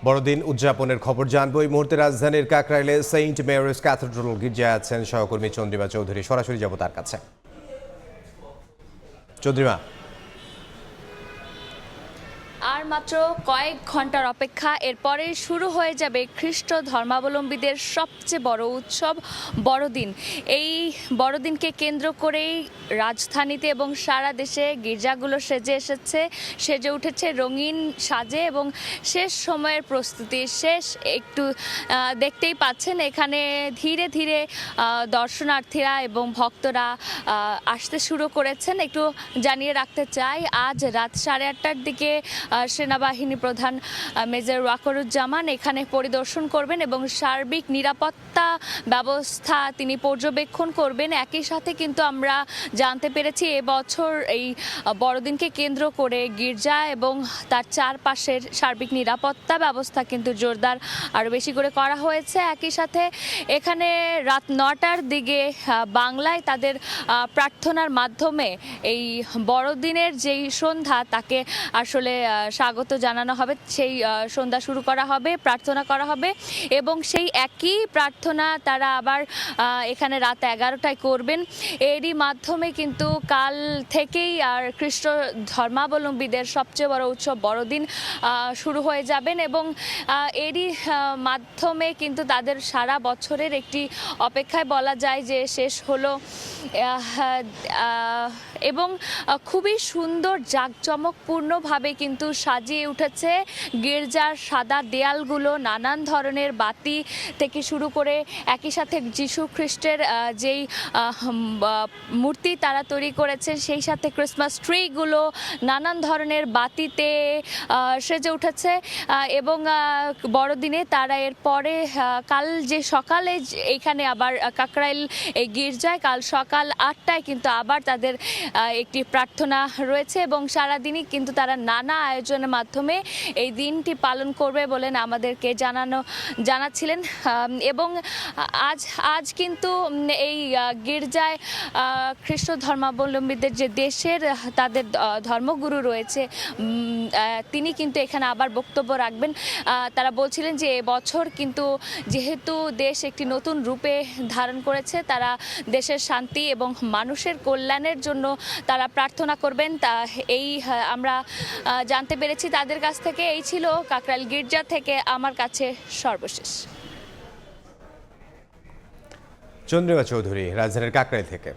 বড়দিন উদযাপনের খবর জানবো। এই মুহূর্তে রাজধানীর কাকরাইলে সেন্ট মেরিস ক্যাথেড্রাল গির্জায় আছেন সহকর্মী চন্দ্রিমা চৌধুরী। সরাসরি যাব তার কাছে। চন্দ্রিমা, আর মাত্র কয়েক ঘন্টার অপেক্ষা, এরপরে শুরু হয়ে যাবে খ্রিস্ট ধর্মাবলম্বীদের সবচেয়ে বড় উৎসব বড়দিন। এই বড়দিনকে কেন্দ্র করেই রাজধানীতে এবং সারা দেশে গির্জাগুলো সেজে উঠেছে রঙিন সাজে এবং শেষ সময়ের প্রস্তুতি শেষ। একটু দেখতেই পাচ্ছেন এখানে ধীরে ধীরে দর্শনার্থীরা এবং ভক্তরা আসতে শুরু করেছেন। একটু জানিয়ে রাখতে চাই, আজ রাত 8:30টার দিকে সেনাবাহিনী প্রধান মেজর ওয়াকারুজ্জামান এখানে পরিদর্শন করবেন এবং সার্বিক নিরাপত্তা ব্যবস্থা তিনি পর্যবেক্ষণ করবেন। একই সাথে কিন্তু আমরা জানতে পেরেছি এবছর এই বড়দিনকে কেন্দ্র করে গির্জা এবং তার চারপাশের সার্বিক নিরাপত্তা ব্যবস্থা কিন্তু জোরদার আরও বেশি করে করা হয়েছে। একই সাথে এখানে রাত 9টার দিকে বাংলায় তাদের প্রার্থনার মাধ্যমে এই বড়দিনের যেই সন্ধ্যা তাকে আসলে স্বাগত জানানো হবে। সেই সন্ধ্যা শুরু করা হবে, প্রার্থনা করা হবে এবং সেই একই প্রার্থনা তারা আবার এখানে রাত 11টায় করবেন। এরই মাধ্যমে কিন্তু কাল থেকেই আর খ্রিস্ট ধর্মাবলম্বীদের সবচেয়ে বড় উৎসব বড়দিন শুরু হয়ে যাবেন এবং এরই মাধ্যমে কিন্তু তাদের সারা বছরের একটি অপেক্ষায় বলা যায় যে শেষ হলো এবং খুবই সুন্দর জাঁকজমকপূর্ণভাবে কিন্তু সাজিয়ে উঠেছে গির্জার সাদা দেয়ালগুলো। নানান ধরনের বাতি থেকে শুরু করে একই সাথে যীশু খ্রিস্টের যেই মূর্তি তারা তৈরি করেছে, সেই সাথে ক্রিসমাস ট্রিগুলো নানান ধরনের বাতিতে সেজে উঠেছে এবং বড়দিনে তারা এরপরে কাল যে সকালে এইখানে আবার কাকরাইল এই গির্জায় কাল সকাল 8টায় কিন্তু আবার তাদের একটি প্রার্থনা রয়েছে এবং সারাদিনই কিন্তু তারা নানা আয়োজনের মাধ্যমে এই দিনটি পালন করবে বলেন আমাদেরকে জানাচ্ছিলেন। এবং আজ কিন্তু এই গির্জায় খ্রিস্ট ধর্মাবলম্বীদের যে দেশের তাদের ধর্মগুরু রয়েছে তিনি কিন্তু এখানে আবার বক্তব্য রাখবেন। তারা বলছিলেন যে এবছর কিন্তু যেহেতু দেশ একটি নতুন রূপে ধারণ করেছে, তারা দেশের শান্তি এবং মানুষের কল্যাণের জন্য তারা প্রার্থনা করবেন। তা এই আমরা জানতে পেরেছি তাদের কাছ থেকে। এই ছিল কাকরাইল গির্জা থেকে আমার কাছে সর্বশেষ। চন্দ্রিমা চৌধুরী রাজধানীর কাকরাইল থেকে।